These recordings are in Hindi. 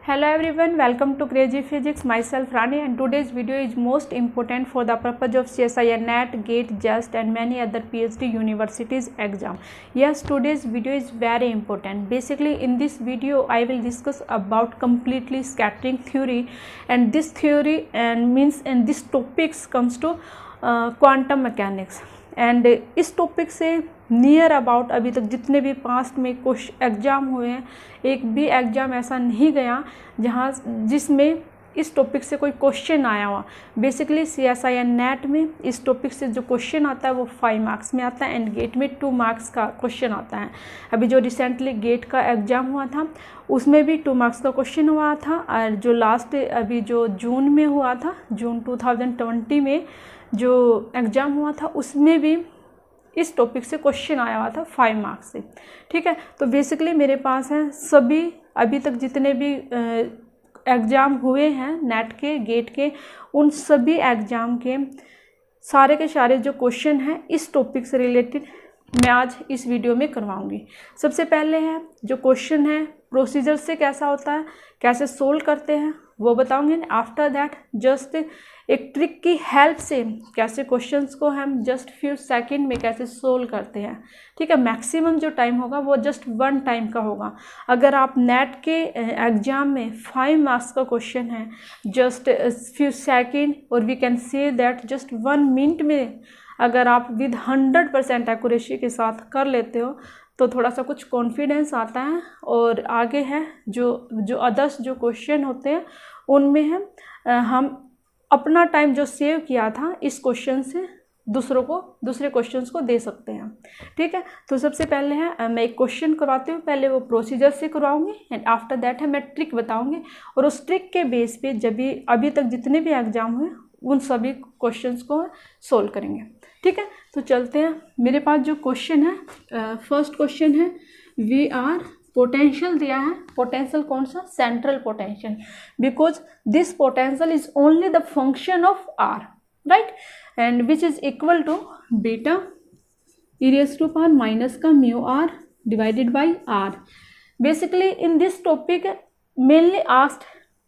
Hello everyone, welcome to Crazy Physics. Myself Rani, and today's video is most important for the purpose of CSIR, NET, GATE, JUST and many other PhD universities exam. Yes, today's video is very important. Basically in this video I will discuss about completely scattering theory, and this theory and this topics comes to quantum mechanics. And इस टॉपिक से नियर अबाउट अभी तक जितने भी पास्ट में कुछ एग्ज़ाम हुए हैं, एक भी एग्ज़ाम ऐसा नहीं गया जिसमें इस टॉपिक से कोई क्वेश्चन आया हुआ। बेसिकली CSIR नेट में इस टॉपिक से जो क्वेश्चन आता है वो 5 मार्क्स में आता है एंड गेट में 2 मार्क्स का क्वेश्चन आता है। अभी जो रिसेंटली गेट का एग्ज़ाम हुआ था उसमें भी 2 मार्क्स का क्वेश्चन हुआ था, और जो लास्ट अभी जो जून में हुआ था, जून 2020 में जो एग्ज़ाम हुआ था उसमें भी इस टॉपिक से क्वेश्चन आया हुआ था 5 मार्क्स से। ठीक है, तो बेसिकली मेरे पास हैं सभी अभी तक जितने भी एग्ज़ाम हुए हैं नेट के, गेट के, उन सभी एग्ज़ाम के सारे जो क्वेश्चन हैं इस टॉपिक से रिलेटेड मैं आज इस वीडियो में करवाऊंगी। सबसे पहले है जो क्वेश्चन है प्रोसीजर से कैसा होता है, कैसे सोल्व करते हैं वो बताऊंगी। आफ्टर दैट जस्ट एक ट्रिक की हेल्प से कैसे क्वेश्चंस को हम जस्ट फ्यू सेकंड में कैसे सोल्व करते हैं। ठीक है, मैक्सिमम जो टाइम होगा वो जस्ट 1 टाइम का होगा। अगर आप नेट के एग्ज़ाम में 5 मार्क्स का क्वेश्चन है जस्ट फ्यू सेकंड, और we can say that just 1 minute में अगर आप विद 100% एक्यूरेसी के साथ कर लेते हो तो थोड़ा सा कुछ कॉन्फिडेंस आता है। और आगे है जो अदर्स जो क्वेश्चन होते हैं उनमें है हम अपना टाइम जो सेव किया था इस क्वेश्चन से दूसरे क्वेश्चंस को दे सकते हैं। ठीक है, तो सबसे पहले है मैं एक क्वेश्चन करवाती हूँ, पहले वो प्रोसीजर से करवाऊंगी एंड आफ्टर दैट है मैं ट्रिक बताऊंगी, और उस ट्रिक के बेस पे जब भी अभी तक जितने भी एग्जाम हुए उन सभी क्वेश्चंस को सोल्व करेंगे। ठीक है, तो चलते हैं। मेरे पास जो क्वेश्चन है फर्स्ट क्वेश्चन है वी आर पोटेंशियल दिया है। पोटेंशियल कौन सा? Central potential, because this potential is only the function of R, right, and which is equal to beta e⁻⁻ का mu R divided by R. Basically in this topic mainly asked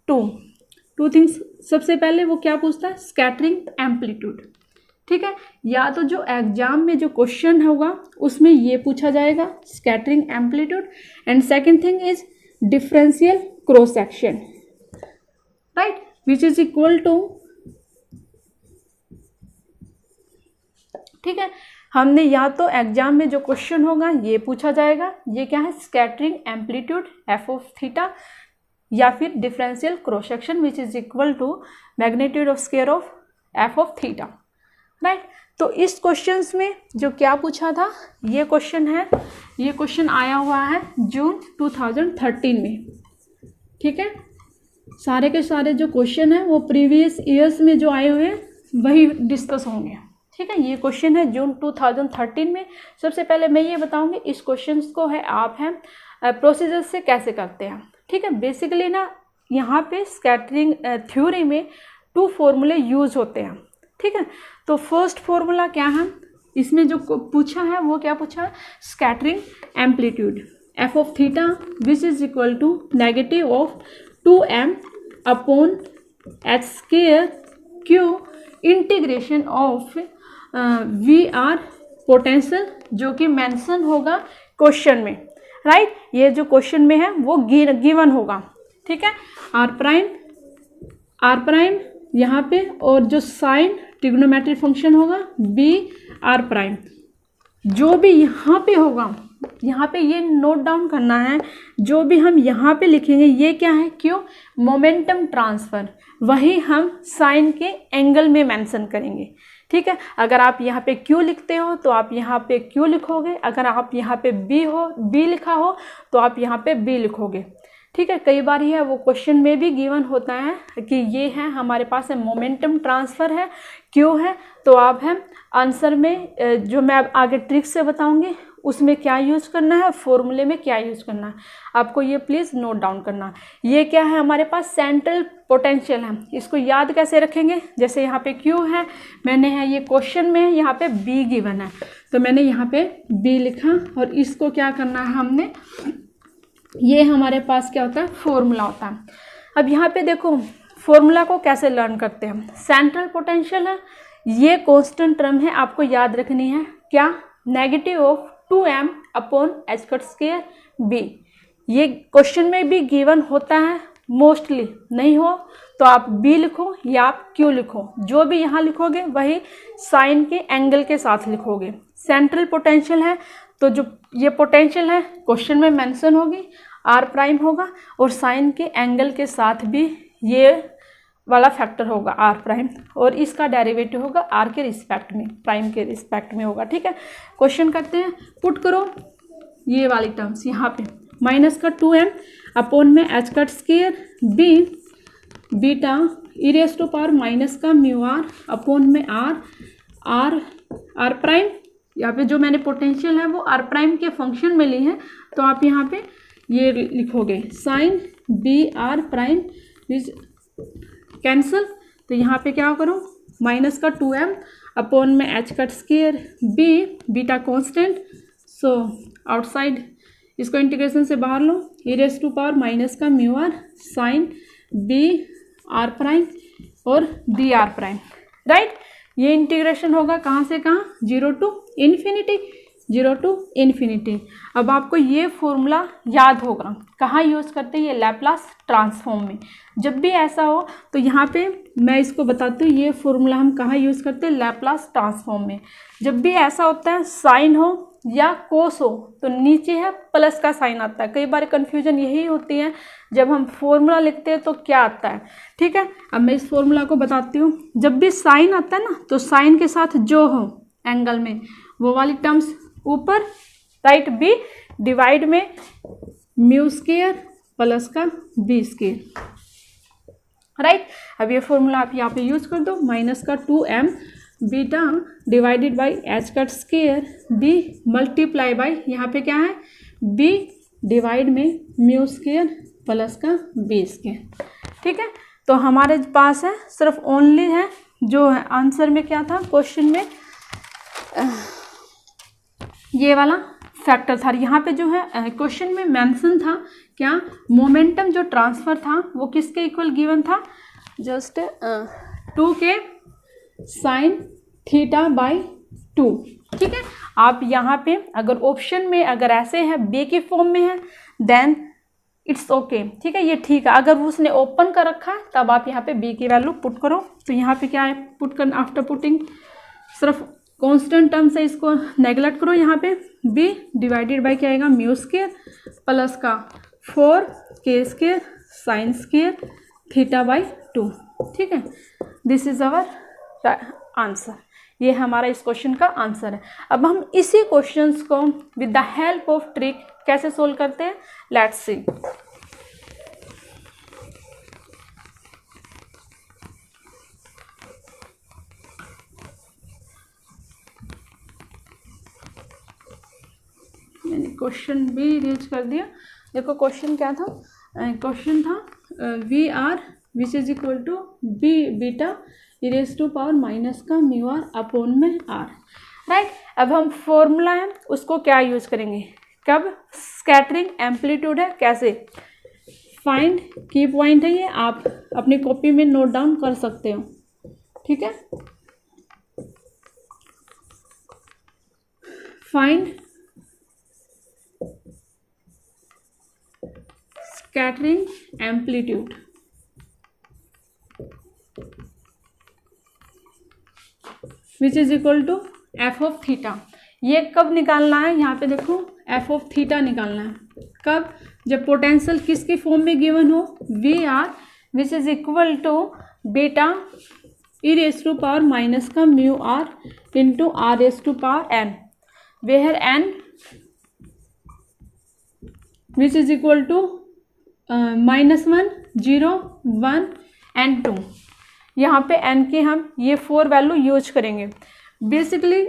two things. सबसे पहले वो क्या पूछता है? Scattering amplitude. ठीक है, या तो जो एग्जाम में जो क्वेश्चन होगा उसमें ये पूछा जाएगा scattering amplitude, and second thing is differential cross section, right, which is equal to, ठीक है, हमने या तो एग्जाम में जो क्वेश्चन होगा ये पूछा जाएगा, ये क्या है? Scattering amplitude f of theta, या फिर differential cross section which is equal to magnitude of square of f of theta, right. तो इस क्वेश्चंस में जो क्या पूछा था, ये क्वेश्चन आया हुआ है जून 2013 में। ठीक है, सारे के सारे जो क्वेश्चन है वो प्रीवियस ईयर्स में जो आए हुए हैं वही डिस्कस होंगे। ठीक है, ये क्वेश्चन है जून 2013 में। सबसे पहले मैं ये बताऊंगी इस क्वेश्चन को है आप हैं प्रोसीजर से कैसे करते हैं। ठीक है, बेसिकली ना यहाँ पे स्कैटरिंग थ्योरी में 2 फॉर्मूले यूज होते हैं। ठीक है, तो फर्स्ट फॉर्मूला क्या है? इसमें जो पूछा है वो क्या पूछा है? Scattering amplitude f of theta which is equal to negative of 2m upon h square q integration of V R potential, जो कि मेंशन होगा क्वेश्चन में, राइट। ये जो क्वेश्चन में है वो गिवन होगा। ठीक है, r प्राइम यहाँ पे, और जो साइन ट्रिग्नोमेट्रिक फंक्शन होगा बी आर प्राइम, जो भी यहाँ पे होगा, यहाँ पे ये नोट डाउन करना है, जो भी हम यहाँ पे लिखेंगे ये क्या है? क्यों? मोमेंटम ट्रांसफ़र, वही हम साइन के एंगल में मेंशन करेंगे। ठीक है, अगर आप यहाँ पे क्यू लिखते हो तो आप यहाँ पे क्यू लिखोगे, अगर आप यहाँ पे बी लिखा हो तो आप यहाँ पे बी लिखोगे। ठीक है, कई बार है वो क्वेश्चन में भी गिवन होता है कि ये है हमारे पास है मोमेंटम ट्रांसफ़र है, क्यों है, तो आप है आंसर में जो मैं आगे ट्रिक से बताऊंगी उसमें क्या यूज़ करना है, फॉर्मूले में क्या यूज़ करना है, आपको ये प्लीज़ नोट डाउन करना। ये क्या है? हमारे पास सेंट्रल पोटेंशियल है। इसको याद कैसे रखेंगे? जैसे यहाँ पे क्यू है, मैंने है ये क्वेश्चन में यहाँ पे बी गिवन है तो मैंने यहाँ पे बी लिखा, और इसको क्या करना है हमने ये हमारे पास क्या होता है, फॉर्मूला होता है। अब यहाँ पे देखो फॉर्मूला को कैसे लर्न करते हैं। सेंट्रल पोटेंशियल है, ये कांस्टेंट टर्म है, आपको याद रखनी है क्या, negative of 2m upon H cut square B. ये क्वेश्चन में भी गिवन होता है, मोस्टली नहीं हो तो आप बी लिखो या आप क्यू लिखो, जो भी यहाँ लिखोगे वही साइन के एंगल के साथ लिखोगे। सेंट्रल पोटेंशियल है तो जो ये पोटेंशियल है क्वेश्चन में मेंशन होगी, आर प्राइम होगा और साइन के एंगल के साथ भी ये वाला फैक्टर होगा आर प्राइम, और इसका डेरिवेटिव होगा आर के रिस्पेक्ट में, प्राइम के रिस्पेक्ट में होगा। ठीक है, क्वेश्चन करते हैं, पुट करो ये वाली टर्म्स यहाँ पे, माइनस का 2m अपॉन में H cut square B beta E raise to power minus का म्यू आर अपॉन में आर प्राइम। यहाँ पे जो मैंने पोटेंशियल है वो आर प्राइम के फंक्शन में ली है, तो आप यहाँ पे ये लिखोगे sine B R prime cancel, तो यहाँ पे क्या करो माइनस का 2m अपॉन में H cut square B beta constant, so outside इसको इंटीग्रेशन से बाहर लो, E raise to power minus का mu R sine B R prime और डी आर प्राइम, राइट। ये इंटीग्रेशन होगा कहाँ से कहाँ, 0 टू इन्फिनिटी, 0 टू इन्फिनिटी। अब आपको ये फॉर्मूला याद होगा, कहाँ यूज़ करते हैं, ये लैप्लास ट्रांसफॉर्म में। जब भी ऐसा हो तो यहाँ पे मैं इसको बताती हूँ, ये फॉर्मूला हम कहाँ यूज़ करते हैं, लैप्लास ट्रांसफॉर्म में। जब भी ऐसा होता है साइन हो या कोस हो तो नीचे है प्लस का साइन आता है। कई बार कन्फ्यूजन यही होती है, जब हम फॉर्मूला लिखते हैं तो क्या आता है। ठीक है, अब मैं इस फॉर्मूला को बताती हूँ। जब भी साइन आता है ना तो साइन के साथ जो हो एंगल में वो वाली टर्म्स ऊपर, राइट, बी डिवाइड में म्यू स्क्वायर प्लस का बी स्क्वायर, राइट। अब ये फॉर्मूला आप यहाँ पे यूज कर दो, माइनस का 2m beta divided by H cut square B multiply by यहाँ पे क्या है बी डिवाइड में म्यू स्क्वायर प्लस का बी स्क्वायर। ठीक है, तो हमारे पास है सिर्फ ओनली है जो है आंसर में क्या था, क्वेश्चन में ये वाला फैक्टर था। यहाँ पे जो है क्वेश्चन में मेंशन था क्या, मोमेंटम जो ट्रांसफ़र था वो किसके इक्वल गिवन था, जस्ट 2 के साइन थीटा बाई 2। ठीक है, आप यहाँ पे अगर ऑप्शन में अगर ऐसे है बी के फॉर्म में है देन इट्स ओके। ठीक है, ये ठीक है। अगर उसने ओपन कर रखा है तब आप यहाँ पे बी की वैल्यू पुट करो। तो यहाँ पे क्या है, पुट कर आफ्टर पुटिंग सिर्फ कांस्टेंट टर्म से इसको नेगलेक्ट करो। यहाँ पे बी डिवाइडेड बाई क्या आएगा, म्यू स्क्वायर प्लस का 4 के square sine square theta by 2। ठीक है, दिस इज आवर आंसर। ये हमारा इस क्वेश्चन का आंसर है। अब हम इसी क्वेश्चंस को with the help of trick कैसे सोल्व करते हैं, लेट्स सी। मैंने क्वेश्चन भी रीच कर दिया। देखो क्वेश्चन क्या था, क्वेश्चन था V R which is equal to B beta E raise to power minus का म्यू आर अपॉन में आर, राइट। अब हम फॉर्मूला है उसको क्या यूज करेंगे, कब, स्कैटरिंग एम्पलीट्यूड है, कैसे फाइंड की पॉइंट है, ये आप अपनी कॉपी में नोट डाउन कर सकते हो। ठीक है, find scattering amplitude which is equal to F of theta. ये कब निकालना है, यहाँ पे देखो एफ ऑफ थीटा निकालना है कब, जब पोटेंशियल किसकी फॉर्म में गिवन हो, V R which is equal to beta E raise to power minus का mu R into R raise to power N, where N which is equal to -1 0 1 and 2। यहाँ पे n के हम ये 4 वैल्यू यूज करेंगे। बेसिकली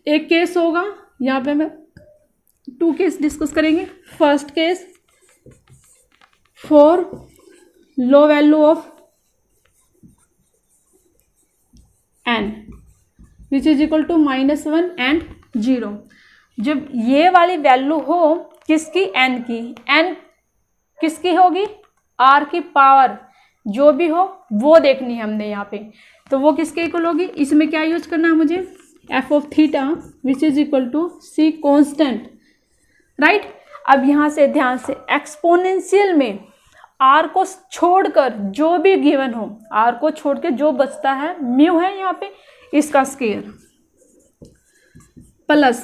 एक केस होगा, यहाँ पे मैं 2 केस डिस्कस करेंगे। First case for low value of n which is equal to -1 and 0। जब ये वाली वैल्यू हो किसकी, एन की। एन किसकी होगी, आर की पावर जो भी हो वो देखनी है हमने यहाँ पे, तो वो किसके इक्वल होगी। इसमें क्या यूज करना है मुझे, F of theta which is equal to C constant, right. अब यहाँ से ध्यान से एक्सपोनेंशियल में आर को छोड़कर जो भी गिवन हो, आर को छोड़ के जो बचता है म्यू है यहाँ पे, इसका स्केयर प्लस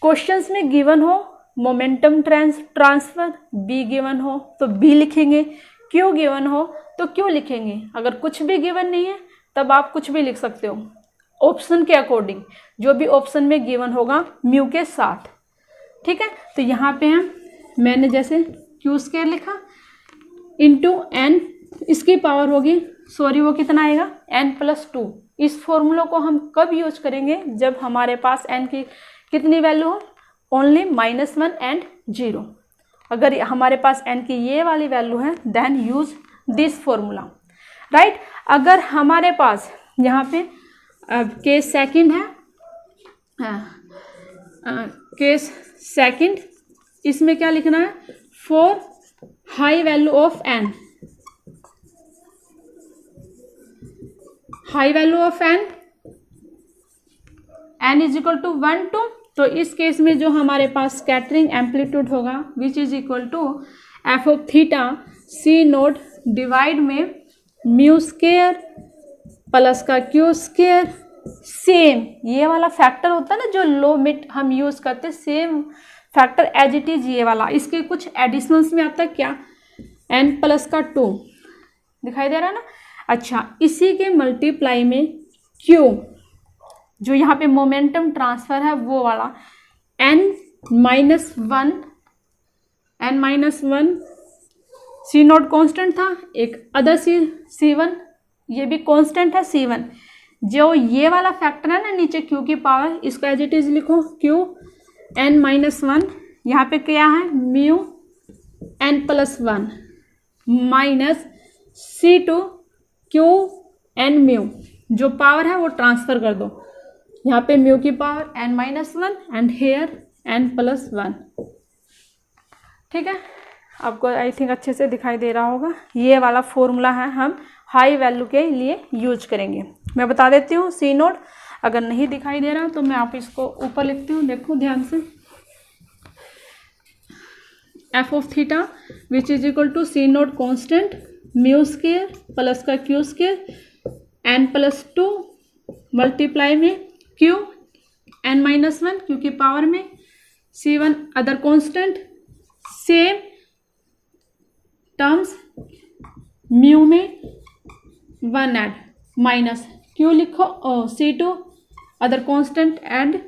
क्वेश्चंस में गिवन हो मोमेंटम ट्रांसफर, बी गिवन हो तो बी लिखेंगे, क्यू गिवन हो तो क्यू लिखेंगे। अगर कुछ भी गिवन नहीं है तब आप कुछ भी लिख सकते हो ऑप्शन के अकॉर्डिंग, जो भी ऑप्शन में गिवन होगा म्यू के साथ, ठीक है। तो यहाँ पे हम मैंने जैसे क्यू स्केयर लिखा इंटू एन, इसकी पावर होगी, सॉरी वो कितना आएगा, एन प्लस 2। इस फॉर्मूला को हम कब यूज करेंगे, जब हमारे पास एन की कितनी वैल्यू हो, ओनली -1 एंड 0। अगर हमारे पास एन की ये वाली वैल्यू है then use this formula, right. अगर हमारे पास यहाँ पे केस सेकंड है, केस सेकंड, इसमें क्या लिखना है, for high value of N, high value of N, N is equal to 1 2, तो इस केस में जो हमारे पास स्कैटरिंग एम्पलीट्यूड होगा which is equal to F of theta C note divide में म्यू स्केयर प्लस का क्यू स्केयर, सेम ये वाला फैक्टर होता है ना जो लो मिड हम यूज करते हैं, same factor as it is ये वाला, इसके कुछ एडिशनल्स में आता है क्या, एन प्लस का 2 दिखाई दे रहा है ना। अच्छा, इसी के मल्टीप्लाई में क्यू, जो यहाँ पे मोमेंटम ट्रांसफर है वो वाला, n-1 सी नोट कॉन्स्टेंट था, एक अदर C1 ये भी कॉन्स्टेंट है C1, जो ये वाला फैक्टर है ना नीचे क्यू की पावर, इसको एज इट इज लिखो क्यू n-1, यहाँ पे क्या है mu n plus 1 minus C2 Q n mu, जो पावर है वो ट्रांसफर कर दो, यहाँ पे म्यू की power n-1 and here n plus 1, ठीक है। आपको आई थिंक अच्छे से दिखाई दे रहा होगा, ये वाला फॉर्मूला है हम हाई वैल्यू के लिए यूज करेंगे। मैं बता देती हूँ सी नोट, अगर नहीं दिखाई दे रहा तो मैं आप इसको ऊपर लिखती हूँ, देखो ध्यान से, F of theta which is equal to C note constant mu square plus का Q square n plus 2 multiply में क्यू n-1 क्यू की पावर में C1 other constant, same terms mu में 1 ऐड माइनस क्यू लिखो, C2 other constant and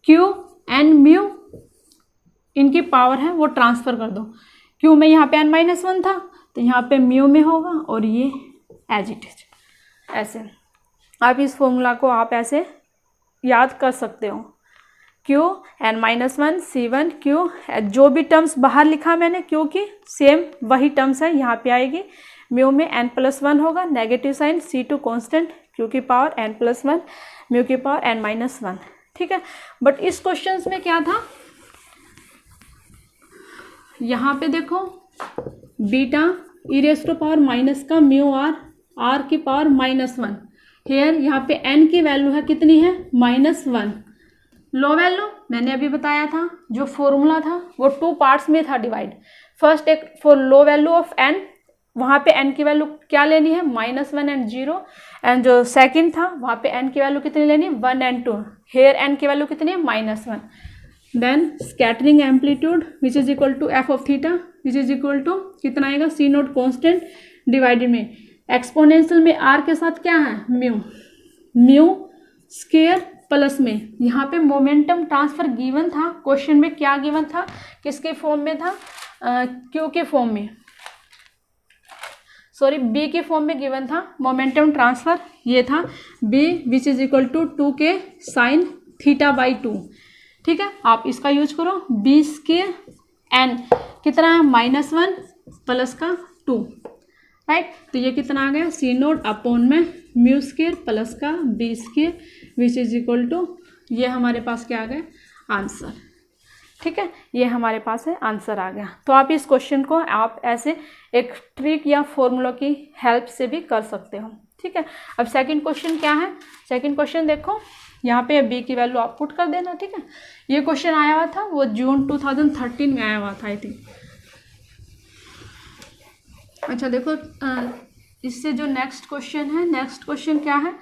Q and mu, इनकी पावर है वो ट्रांसफर कर दो, क्यू में यहाँ पे n-1 था तो यहाँ पे म्यू में होगा और ये एज इट इज, ऐसे आप इस फॉर्मूला को आप ऐसे याद कर सकते हो, क्यू n-1 C1 क्यू, जो भी टर्म्स बाहर लिखा मैंने क्यू की सेम वही टर्म्स है यहाँ पे आएगी, म्यू में n प्लस 1 होगा, negative sign, C2 constant, Q की पावर n प्लस 1, म्यू की पावर n-1, ठीक है। बट इस क्वेश्चन में क्या था, यहाँ पे देखो beta E raise to power minus का म्यू आर की पावर -1, हेयर यहाँ पे n की वैल्यू है कितनी है -1, लो वैल्यू मैंने अभी बताया था, जो फॉर्मूला था वो 2 पार्ट्स में था डिवाइड, फर्स्ट एक for low value of n, वहाँ पे n की वैल्यू क्या लेनी है -1 एंड 0, एंड जो सेकंड था वहाँ पे n की वैल्यू कितनी लेनी है 1 एंड 2, हेयर n की वैल्यू कितनी है -1, then scattering amplitude which is equal to F of theta which is equal to कितना आएगा सी नोट कॉन्स्टेंट डिवाइडेड में एक्सपोनेंशियल में r के साथ क्या है म्यू स्केयर प्लस में, यहाँ पे मोमेंटम ट्रांसफर गिवन था, क्वेश्चन में क्या गिवन था, किसके फॉर्म में था, क्यू के फॉर्म में, सॉरी बी के फॉर्म में गिवन था मोमेंटम ट्रांसफर, ये था b which is equal to 2 के साइन थीटा बाई 2, ठीक है। आप इसका यूज करो, b स्केयर n कितना है -1 प्लस का 2, राइट, तो ये कितना आ गया सी नोट अपॉन में म्यू स्केयर प्लस का B square which is equal to, ये हमारे पास क्या आ गया आंसर, ठीक है, ये हमारे पास है आंसर आ गया। तो आप इस क्वेश्चन को आप ऐसे एक ट्रिक या फॉर्मूला की हेल्प से भी कर सकते हो। ठीक है, अब सेकंड क्वेश्चन क्या है, सेकंड क्वेश्चन देखो, यहाँ पे बी की वैल्यू आप पुट कर देना। ठीक है, ये क्वेश्चन आया हुआ था वो जून 2013 में आया हुआ था आई थिंक। अच्छा देखो, इससे जो नेक्स्ट क्वेश्चन है, नेक्स्ट क्वेश्चन क्या है,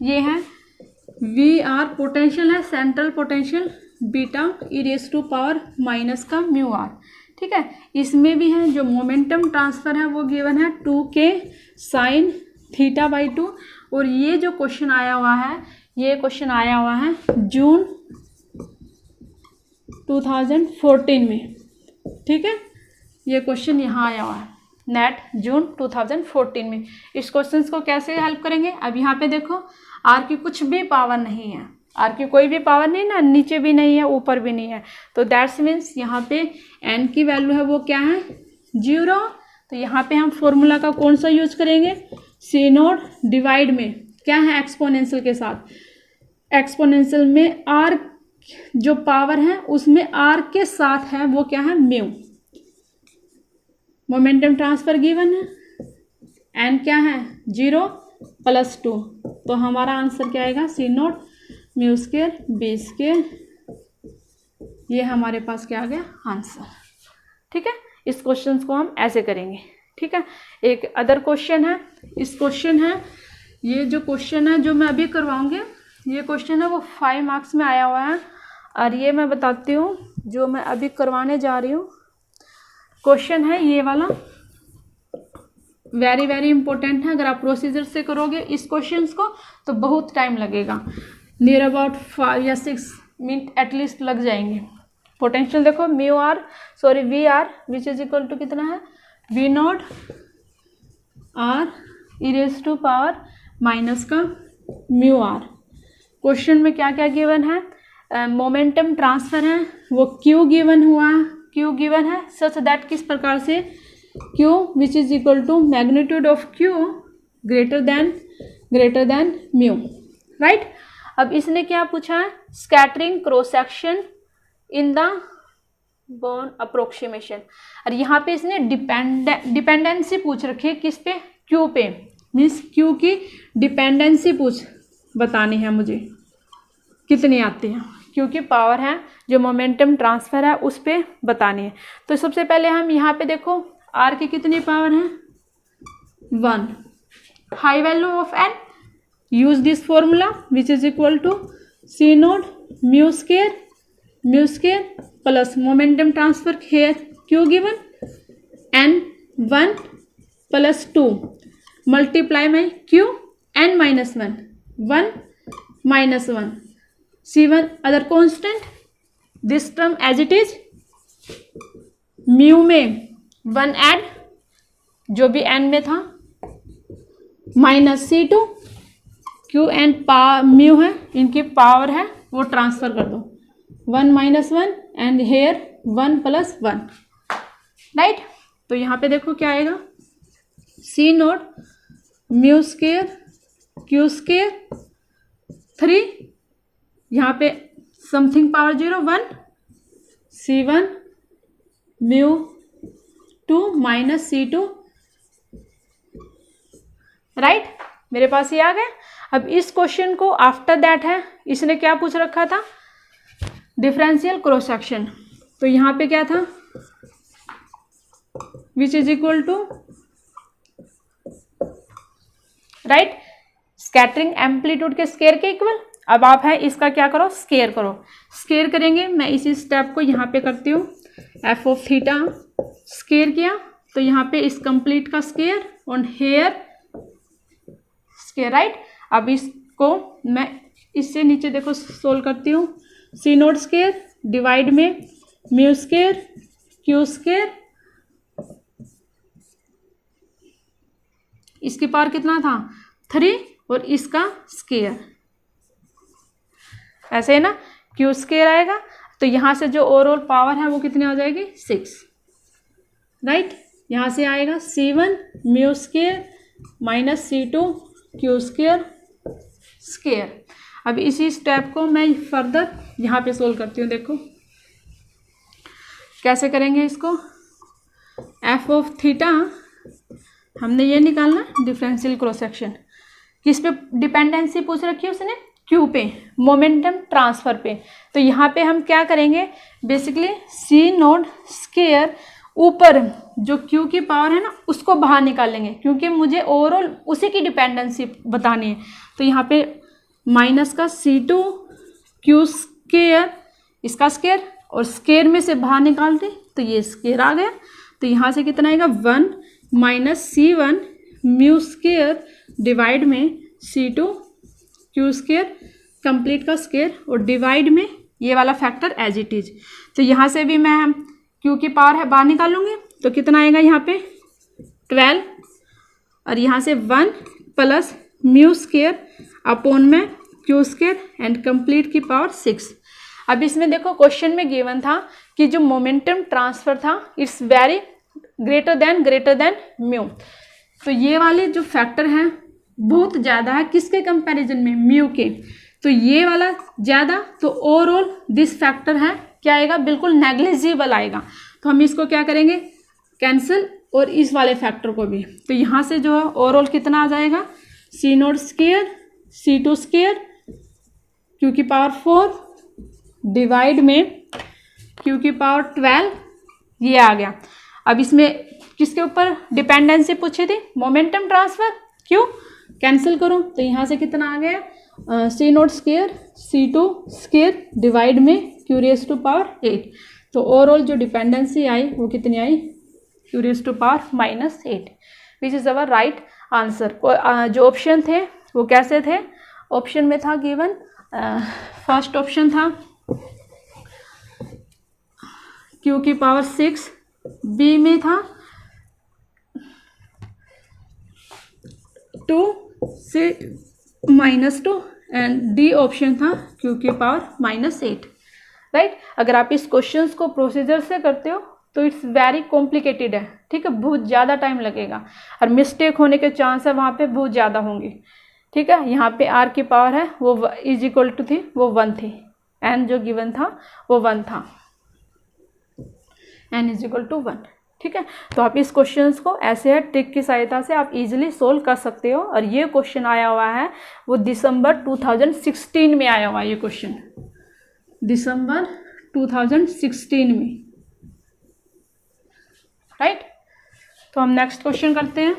ये है वी आर पोटेंशियल है, central potential beta E raise to power minus का म्यू आर। ठीक है, इसमें भी है जो मोमेंटम ट्रांसफर है वो गिवन है 2k साइन थीटा बाई 2। और ये जो क्वेश्चन आया हुआ है, ये क्वेश्चन आया हुआ है जून 2014 में। ठीक है, ये क्वेश्चन यहाँ आया हुआ है नेट जून 2014 में। इस क्वेश्चन को कैसे हेल्प करेंगे, अब यहाँ पे देखो आर की कुछ भी पावर नहीं है, आर की कोई भी पावर नहीं ना, नीचे भी नहीं है ऊपर भी नहीं है, तो दैट्स मीन्स यहाँ पे एन की वैल्यू है वो क्या है 0। तो यहाँ पे हम फॉर्मूला का कौन सा यूज करेंगे, सी नोट डिवाइड में क्या है एक्सपोनेंशियल के साथ, एक्सपोनेंशियल में आर जो पावर है उसमें आर के साथ है वो क्या है म्यू। मोमेंटम ट्रांसफर गिवन है, एन क्या है 0 + 2, तो हमारा आंसर क्या आएगा C naught mu square B square. ये हमारे पास क्या आ गया आंसर। ठीक है, इस क्वेश्चन को हम ऐसे करेंगे। ठीक है, एक अदर क्वेश्चन है, इस क्वेश्चन है, ये जो क्वेश्चन है जो मैं अभी करवाऊंगी, ये क्वेश्चन है वो 5 मार्क्स में आया हुआ है। और ये मैं बताती हूँ जो मैं अभी करवाने जा रही हूँ क्वेश्चन है ये वाला, वेरी वेरी इंपॉर्टेंट है। अगर आप प्रोसीजर से करोगे इस क्वेश्चन को तो बहुत टाइम लगेगा, नियर अबाउट 5 या 6 मिनट एटलीस्ट लग जाएंगे। पोटेंशियल देखो mu R sorry V R which is equal to कितना है V naught R E raise to power minus का म्यू आर। क्वेश्चन में क्या क्या गिवन है, मोमेंटम ट्रांसफर है वो क्यू गिवन हुआ, क्यू गिवन है सच दैट किस प्रकार से Q which is equal to magnitude of Q greater than mu, right. अब इसने क्या पूछा है, scattering cross section in the born approximation. और यहाँ पे इसने डिपेंडेंसी पूछ रखी है किस पे, क्यू पे, मीन्स क्यू की डिपेंडेंसी बतानी है मुझे कितनी आती है, क्योंकि पावर है जो मोमेंटम ट्रांसफर है उस पर बतानी है। तो सबसे पहले हम यहाँ पे देखो आर की कितनी पावर है 1, high value of N, use this formula which is equal to C naught mu square plus momentum transfer here Q given N 1 + 2 multiply में Q N -1 1 -1 C1 other constant, this term as it is, mu में 1 ऐड जो भी एन में था -C2 क्यू एन म्यू है, इनकी पावर है वो ट्रांसफर कर दो 1 -1 एंड हेयर 1 + 1, राइट। तो यहाँ पे देखो क्या आएगा C naught mu square Q square 3, यहाँ पे something power 0 1 C1 mu 2 -C2, right. मेरे पास ये आ गया। अब इस क्वेश्चन को आफ्टर दैट है, इसने क्या पूछ रखा था, डिफरेंशियल क्रॉस सेक्शन। तो यहाँ पे क्या था which is equal to, right, scattering amplitude के स्केयर के इक्वल। अब आप है इसका क्या करो, स्केयर करो, स्केयर करेंगे। मैं इसी स्टेप को यहाँ पे करती हूँ, एफ ऑफ थीटा स्केयर किया तो यहाँ पे इस कंप्लीट का square on here square, right. अब इसको मैं इससे नीचे देखो सोल्व करती हूँ, सी नोट स्केयर डिवाइड में म्यू स्केयर क्यू स्केयर, इसकी पावर कितना था 3 और इसका स्केयर ऐसे है ना, क्यू स्केयर आएगा। तो यहाँ से जो ओवरऑल पावर है वो कितनी आ जाएगी 6, राइट। यहाँ से आएगा C1 mu square -C2 Q square square. अब इसी स्टेप को मैं फर्दर यहाँ पे सोल्व करती हूँ। देखो कैसे करेंगे इसको। एफ ऑफ थीटा हमने ये निकालना डिफरेंशियल क्रॉस सेक्शन, किस पे डिपेंडेंसी पूछ रखी है उसने, क्यू पे, मोमेंटम ट्रांसफर पे। तो यहाँ पे हम क्या करेंगे, बेसिकली सी नोट स्क्वायर ऊपर जो क्यू की पावर है ना उसको बाहर निकालेंगे, क्योंकि मुझे ओवरऑल उसी की डिपेंडेंसी बतानी है। तो यहाँ पे माइनस का सी टू क्यू स्क्वायर, इसका स्क्वायर, और स्क्वायर में से बाहर निकालते तो ये स्क्वायर आ गया। तो यहाँ से कितना आएगा 1 माइनस सी वन म्यू स्क्वायर डिवाइड में सी टू क्यू स्क्वायर कंप्लीट का स्क्वायर और डिवाइड में ये वाला फैक्टर एज इट इज। तो यहाँ से भी मैं क्यू की पावर है बाहर निकालूंगी तो कितना आएगा यहाँ पे 12 और यहाँ से 1 प्लस म्यू स्क्वायर अपॉन में क्यू स्क्वायर एंड कंप्लीट की पावर 6। अब इसमें देखो क्वेश्चन में गिवन था कि जो मोमेंटम ट्रांसफर था it's very greater than mu. तो ये वाले जो फैक्टर हैं बहुत ज़्यादा है किसके कंपैरिजन में, म्यू के। तो ये वाला ज़्यादा, तो ओवरऑल दिस फैक्टर है क्या आएगा, बिल्कुल नेग्लिजिबल आएगा। तो हम इसको क्या करेंगे, कैंसिल, और इस वाले फैक्टर को भी। तो यहाँ से जो है ओवरऑल कितना आ जाएगा, C naught square C two square Q की पावर 4 डिवाइड में क्यू की पावर 12, ये आ गया। अब इसमें किसके ऊपर डिपेंडेंसी पूछी थी, मोमेंटम ट्रांसफर, क्यों, कैंसिल करो तो यहाँ से कितना आ गया C naught square C two square divide में क्यू रेज टू पावर 8। तो ओवरऑल जो डिपेंडेंसी आई वो कितनी आई, Q raise to power -8, which is our right answer. जो ऑप्शन थे वो कैसे थे, ऑप्शन में था गिवन, फर्स्ट ऑप्शन था क्यू की पावर 6, बी में था 2 से -2 एंड डी ऑप्शन था क्यू की पावर -8, राइट। अगर आप इस क्वेश्चंस को प्रोसीजर से करते हो तो इट्स वेरी कॉम्प्लिकेटेड है, ठीक है, बहुत ज़्यादा टाइम लगेगा और मिस्टेक होने के चांस है वहाँ पे बहुत ज़्यादा होंगे, ठीक है। यहाँ पे आर की पावर है वो इज इक्वल टू थी, वो 1 थी, एन जो गिवन था वो 1 था, एन इज इक्वल टू 1, ठीक है। तो आप इस क्वेश्चंस को ऐसे है ट्रिक की सहायता से आप इजीली सोल्व कर सकते हो। और ये क्वेश्चन आया हुआ है वो दिसंबर 2016 में आया हुआ है, ये क्वेश्चन दिसंबर 2016 में, राइट। तो हम नेक्स्ट क्वेश्चन करते हैं।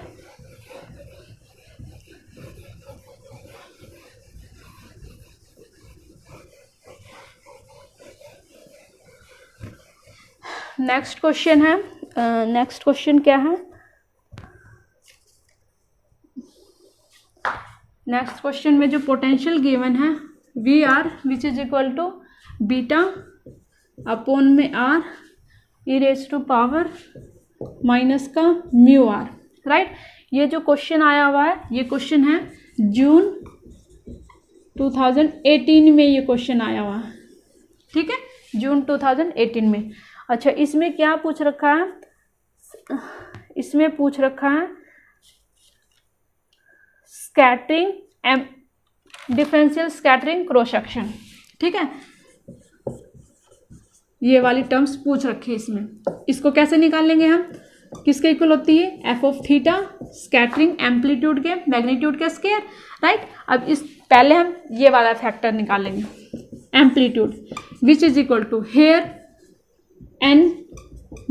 नेक्स्ट क्वेश्चन है, नेक्स्ट क्वेश्चन क्या है, नेक्स्ट क्वेश्चन में जो पोटेंशियल गिवन है V R which is equal to beta upon में R E raise to power minus का म्यू आर, राइट। ये जो क्वेश्चन आया हुआ है ये क्वेश्चन है जून 2018 में, ये क्वेश्चन आया हुआ है, ठीक है, जून 2018 में। अच्छा, इसमें क्या पूछ रखा है, इसमें पूछ रखा है scattering differential scattering cross section, ठीक है, ये वाली टर्म्स पूछ रखी है इसमें। इसको कैसे निकाल लेंगे हम, किसके इक्वल होती है, F of theta scattering amplitude के मैग्नीट्यूड के स्क्वायर, राइट। अब इस पहले हम ये वाला फैक्टर निकालेंगे amplitude which is equal to here n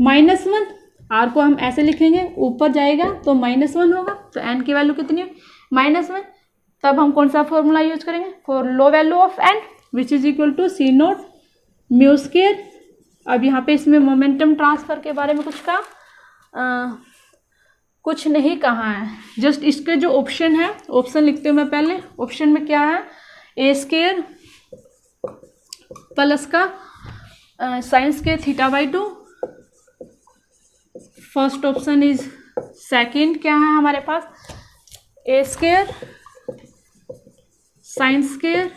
-1, r को हम ऐसे लिखेंगे, ऊपर जाएगा तो -1 होगा, तो n की वैल्यू कितनी है -1। तब हम कौन सा फॉर्मूला यूज करेंगे, for low value of n which is equal to C naught mu square. अब यहाँ पे इसमें मोमेंटम ट्रांसफर के बारे में कुछ कहा, कुछ नहीं कहा है, जस्ट इसके जो ऑप्शन है, ऑप्शन लिखते हूँ मैं पहले। ऑप्शन में क्या है, ए स्क्वायर प्लस का साइंस के θ/2, फर्स्ट ऑप्शन इज, सेकंड क्या है हमारे पास, A square sine square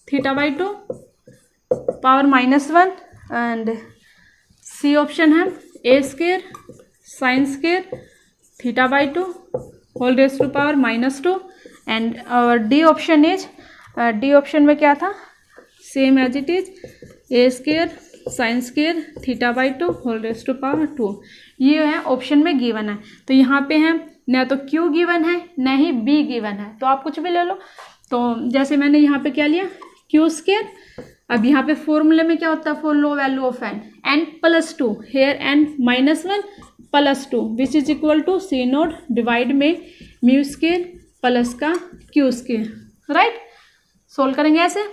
θ/2 power -1 and C option है A square sine square θ/2 whole raise to power -2 and our D option is D option में क्या था, same as it is A square sine square theta by 2 whole raise to power 2, ये है ऑप्शन में गिवन है। तो यहाँ पे है न तो क्यू गिवन है न ही बी गिवन है, तो आप कुछ भी ले लो। तो जैसे मैंने यहाँ पे क्या लिया, क्यू स्केयर। अब यहाँ पे फॉर्मूले में क्या होता है for low value of N plus 2, here N -1 plus 2 which is equal to C note divide में म्यू स्केयर प्लस का क्यू स्केयर, राइट। सोल्व करेंगे ऐसे,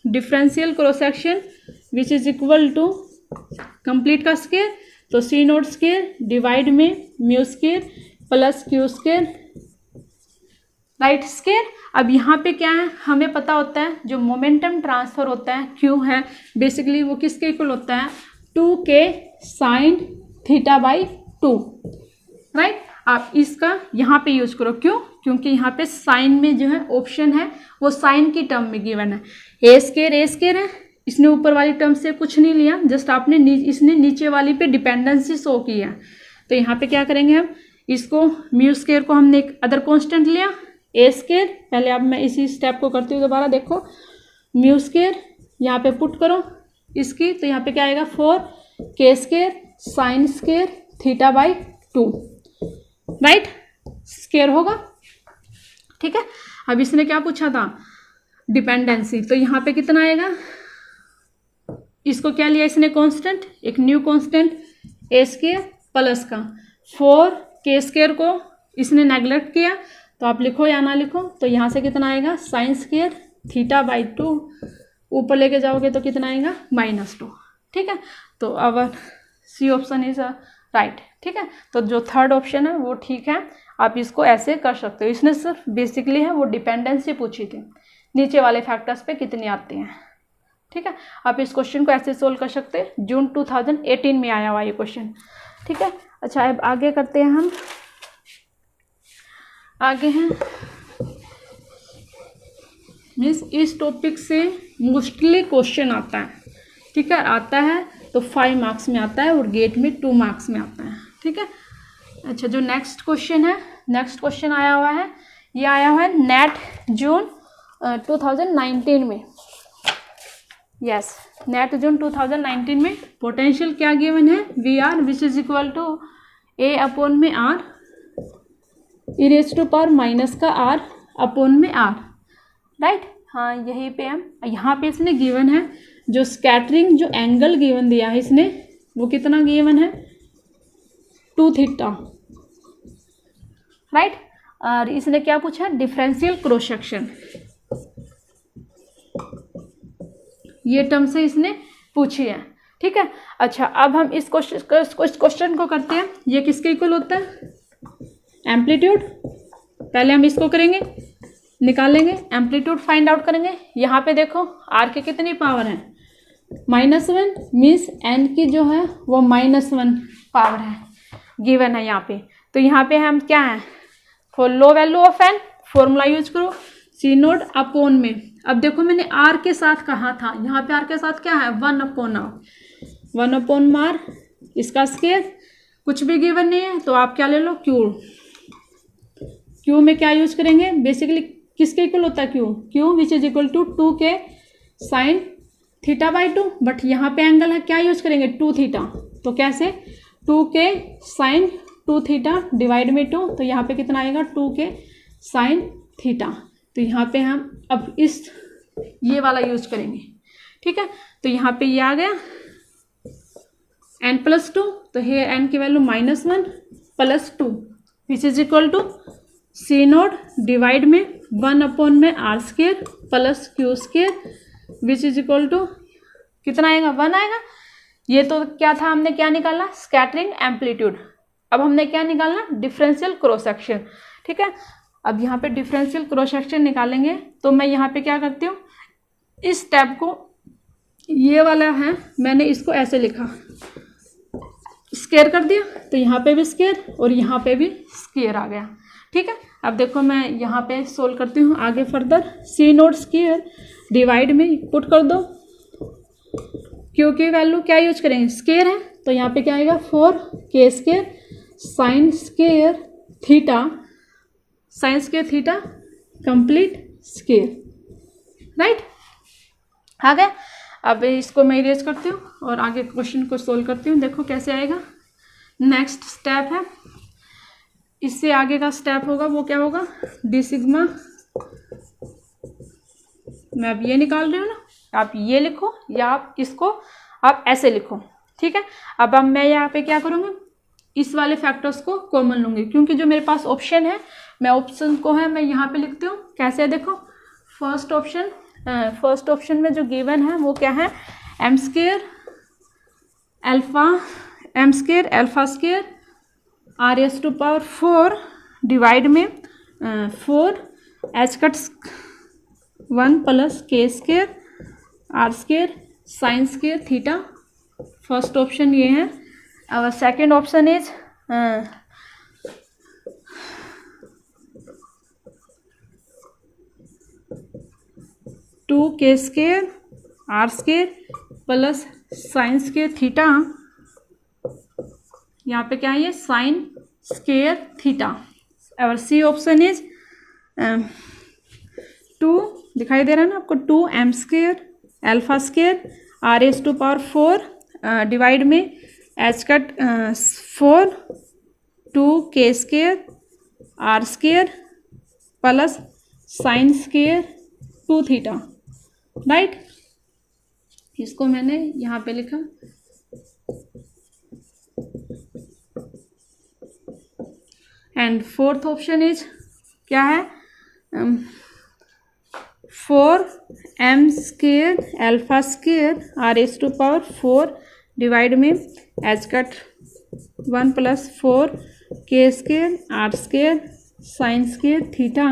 differential cross section which is equal to complete का स्केयर, तो सी नोट स्केयर डिवाइड में mu square plus Q square, right square. अब यहाँ पे क्या है, हमें पता होता है जो मोमेंटम ट्रांसफर होता है क्यू है, बेसिकली वो किसके इक्वल होता है 2k sine theta by 2, right. आप इसका यहाँ पे यूज करो, क्यों, क्योंकि यहाँ पे साइन में जो है ऑप्शन है वो साइन की टर्म में गिवन है। ए स्केयर है, इसने ऊपर वाली टर्म से कुछ नहीं लिया, जस्ट आपने इसने नीचे वाली पे डिपेंडेंसी शो किया। तो यहाँ पे क्या करेंगे हम, इसको म्यू स्केयर को हमने एक अदर कांस्टेंट लिया ए स्केयर, पहले अब मैं इसी स्टेप को करती हूँ दोबारा, देखो म्यू स्केयर यहाँ पे पुट करो इसकी, तो यहाँ पे क्या आएगा 4k square sine square theta by 2, right square होगा, ठीक है। अब इसने क्या पूछा था डिपेंडेंसी, तो यहाँ पे कितना आएगा, इसको क्या लिया इसने कांस्टेंट, एक न्यू कांस्टेंट ए स्केयर प्लस का 4k स्केयर को इसने नेग्लेक्ट किया, तो आप लिखो या ना लिखो, तो यहाँ से कितना आएगा साइन स्केयर थीटा बाई 2, ऊपर लेके जाओगे तो कितना आएगा -2, ठीक है। तो अवर सी ऑप्शन इज राइट, ठीक है। तो जो थर्ड ऑप्शन है वो ठीक है, आप इसको ऐसे कर सकते हो। इसने सिर्फ बेसिकली है वो डिपेंडेंसी पूछी थी, नीचे वाले फैक्टर्स पे कितने आते हैं, ठीक है। आप इस क्वेश्चन को ऐसे सोल्व कर सकते हैं, जून 2018 में आया हुआ ये क्वेश्चन, ठीक है। अच्छा अब आगे करते हैं हम, आगे हैं मीन्स इस टॉपिक से मोस्टली क्वेश्चन आता है, ठीक है, आता है तो 5 मार्क्स में आता है और गेट में 2 मार्क्स में आता है, ठीक है। अच्छा जो नेक्स्ट क्वेश्चन है, नेक्स्ट क्वेश्चन आया हुआ है, ये आया हुआ है नेट जून 2019 में, यस नेट जून 2019 में। पोटेंशियल क्या गिवन है V R which is equal to A upon में R E raise to power minus का आर अपॉन में आर, राइट। हाँ यहीं पे हम, यहाँ पे इसने गिवन है जो स्कैटरिंग जो एंगल गिवन दिया है इसने वो कितना गिवन है 2 थीटा, राइट। और इसने क्या पूछा डिफरेंशियल क्रॉस सेक्शन, ये टर्म से इसने पूछी है, ठीक है। अच्छा अब हम इस क्वेश्चन को करते हैं, ये किसके इक्वल होता है एम्पलीट्यूड, पहले हम इसको करेंगे निकालेंगे, एम्पलीट्यूड फाइंड आउट करेंगे। यहाँ पे देखो आर की कितनी पावर है -1, मीन्स एन की जो है वो -1 पावर है गिवन है यहाँ पे। तो यहाँ पे हम क्या है for low value of N formula use करो सी नोट अपॉन में। अब देखो मैंने आर के साथ कहा था, यहाँ पे आर के साथ क्या है 1/r मार, इसका स्केयर कुछ भी गिवन नहीं है तो आप क्या ले लो क्यू में क्या यूज करेंगे, बेसिकली किसके इक्वल होता है Q which is equal to 2k sine theta by 2, but यहाँ पे एंगल है क्या यूज करेंगे 2 थीटा, तो कैसे 2k साइन 2 थीटा डिवाइड में 2, तो यहाँ पे कितना आएगा 2k साइन थीटा। तो यहाँ पे हम अब इस ये वाला यूज करेंगे, ठीक है। तो यहाँ पे ये आ गया n+2, तो हेयर n की value -1 plus 2 which is equal to C note divide में 1/r square plus Q square which is equal to कितना आएगा 1 आएगा। ये तो क्या था हमने क्या निकाला स्कैटरिंग एम्पलीट्यूड, अब हमने क्या निकालना डिफरेंशियल क्रॉस सेक्शन, ठीक है। अब यहाँ पे डिफरेंशियल क्रॉस सेक्शन निकालेंगे तो मैं यहाँ पे क्या करती हूँ इस स्टेप को, ये वाला है मैंने इसको ऐसे लिखा स्केयर कर दिया, तो यहाँ पे भी स्केयर और यहाँ पे भी स्केयर आ गया, ठीक है। अब देखो मैं यहाँ पे सोल्व करती हूँ आगे फर्दर, सी नोट स्केयर डिवाइड में पुट कर दो, क्यू की वैल्यू क्या यूज करेंगे स्केयर है, तो यहाँ पे क्या आएगा 4k square sine square theta complete square, right, आ गया। अब इसको मैं इरेज करती हूँ और आगे क्वेश्चन को सोल्व करती हूँ। देखो कैसे आएगा। नेक्स्ट स्टेप है, इससे आगे का स्टेप होगा वो क्या होगा, डी सिग्मा। मैं अब ये निकाल रही हूँ ना, आप ये लिखो या आप इसको आप ऐसे लिखो, ठीक है। अब मैं यहाँ पे क्या करूँगी, इस वाले फैक्टर्स को कॉमन लूँगी, क्योंकि जो मेरे पास ऑप्शन है मैं ऑप्शन को है मैं यहाँ पे लिखती हूँ। कैसे है देखो, फर्स्ट ऑप्शन में जो गिवन है वो क्या है, M square alpha square R S to power 4 divide में 4 H cut 1 plus K square R square sine square theta. First option ये है। और second option is 2 K square R square plus sine square theta. यहाँ पे क्या है, ये साइन स्क्वायर थीटा। और सी ऑप्शन इज 2, दिखाई दे रहा है ना आपको, 2 M square alpha square R S to power 4 divide में H cut 4 2 K square R square plus sine square 2 theta. Right, इसको मैंने यहाँ पे लिखा। एंड फोर्थ ऑप्शन इज क्या है, 4 M square alpha square R S to power 4 divide में एच कट 1 प्लस 4 के square R square sine square theta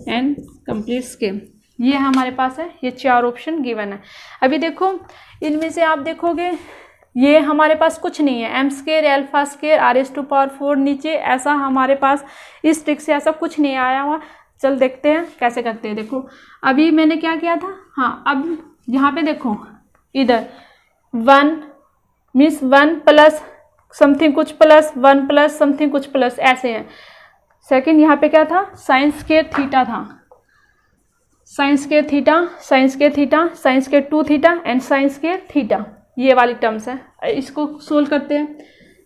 and complete square. ये हमारे पास है, ये 4 ऑप्शन गिवन है। अभी देखो इनमें से आप देखोगे ये हमारे पास कुछ नहीं है, M square alpha square R S to power 4 नीचे, ऐसा हमारे पास इस ट्रिक से ऐसा कुछ नहीं आया हुआ। चल देखते हैं कैसे करते हैं। देखो अभी मैंने क्या किया था, हाँ अब यहाँ पे देखो इधर 1 मीन्स 1 प्लस समथिंग कुछ प्लस 1 प्लस समथिंग कुछ प्लस ऐसे है। सेकंड यहाँ पे क्या था, साइन स्क्वायर थीटा था, sign square theta sine square theta sine square 2 theta and sign square theta, ये वाली टर्म्स है। इसको सोल्व करते हैं।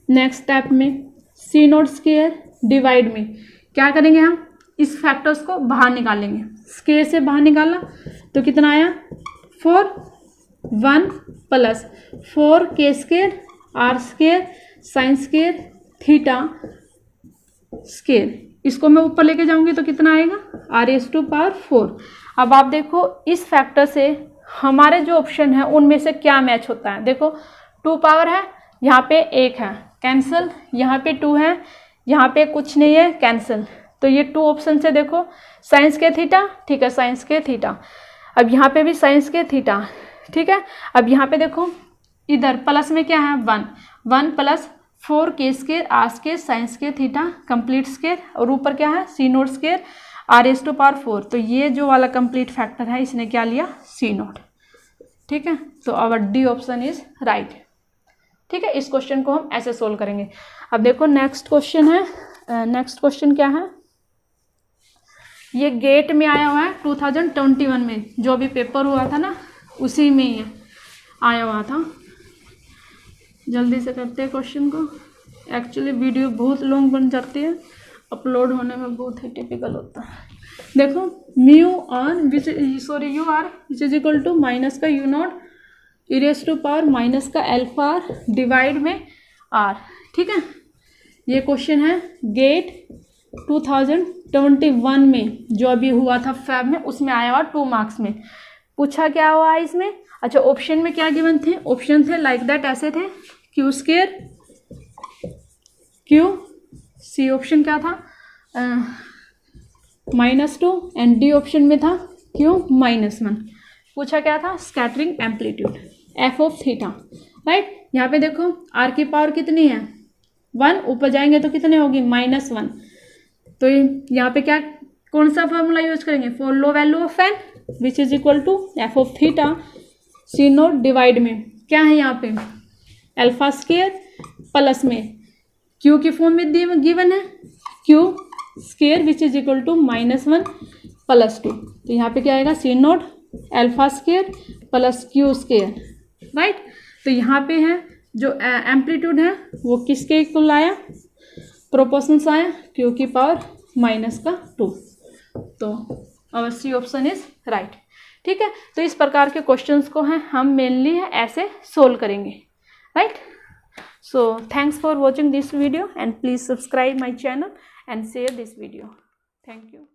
नेक्स्ट स्टेप में सी नोट स्क्वायर डिवाइड में क्या करेंगे, हम इस फैक्टर्स को बाहर निकालेंगे। स्क्वायर से बाहर निकाला तो कितना आया, 4 1 प्लस 4 के square R square sine square theta square. इसको मैं ऊपर लेके जाऊंगी तो कितना आएगा, आर एस टू पावर 4। अब आप देखो इस फैक्टर से हमारे जो ऑप्शन है उनमें से क्या मैच होता है। देखो 2 पावर है, यहाँ पे 1 है कैंसिल, यहाँ पे 2 है, यहाँ पे कुछ नहीं है कैंसिल। तो ये 2 ऑप्शन से देखो साइंस के थीटा, ठीक है साइंस के थीटा। अब यहाँ पे भी साइंस के थीटा, ठीक है। अब यहाँ पे देखो इधर प्लस में क्या है 1 प्लस 4 के स्क्वायर आर स्क्वायर साइंस के थीटा कंप्लीट स्क्वायर, और ऊपर क्या है C naught square R S to power 4। तो ये जो वाला कंप्लीट फैक्टर है इसने क्या लिया, सी नोट, ठीक है। तो our D option is right, ठीक है। इस क्वेश्चन को हम ऐसे सोल्व करेंगे। अब देखो नेक्स्ट क्वेश्चन है, नेक्स्ट क्वेश्चन क्या है, ये गेट में आया हुआ है 2021 में, जो भी पेपर हुआ था ना उसी में ही आया हुआ था। जल्दी से करते हैं क्वेश्चन को। एक्चुअली वीडियो बहुत लॉन्ग बन जाती है, अपलोड होने में बहुत ही टिपिकल होता है। देखो mu on U R which is equal to minus का U naught E raise to power minus का एल्फा आर डिवाइड में आर, ठीक है। ये क्वेश्चन है गेट 2021 में जो अभी हुआ था फैब में, उसमें आया हुआ 2 मार्क्स में। पूछा क्या हुआ है इसमें, अच्छा ऑप्शन में क्या गिवन थे, ऑप्शन थे लाइक दैट ऐसे थे, Q square Q, C option क्या था -2 एंड डी ऑप्शन में था क्यू -1। पूछा क्या था, scattering amplitude F of theta, right. यहाँ पे देखो आर की पावर कितनी है 1, ऊपर जाएंगे तो कितने होगी -1। तो यहाँ पे क्या कौन सा फॉर्मूला यूज करेंगे, for low value of N which is equal to F of theta C note divide में क्या है यहाँ पे अल्फा स्क्वायर प्लस में क्यू की फॉर्म में गिवन है Q square which is equal to -1 + 2। तो यहाँ पे क्या आएगा C naught alpha square plus Q square, right. तो यहाँ पे है जो एम्पलीट्यूड है वो किसके इक्वल आया, प्रोपोर्शनल आया, क्यू की पावर -2। तो our C option is right. ठीक है, तो इस प्रकार के क्वेश्चंस को हैं हम मेनली ऐसे सोल्व करेंगे, right. So thanks for watching this video and please subscribe my channel and share this video. Thank you.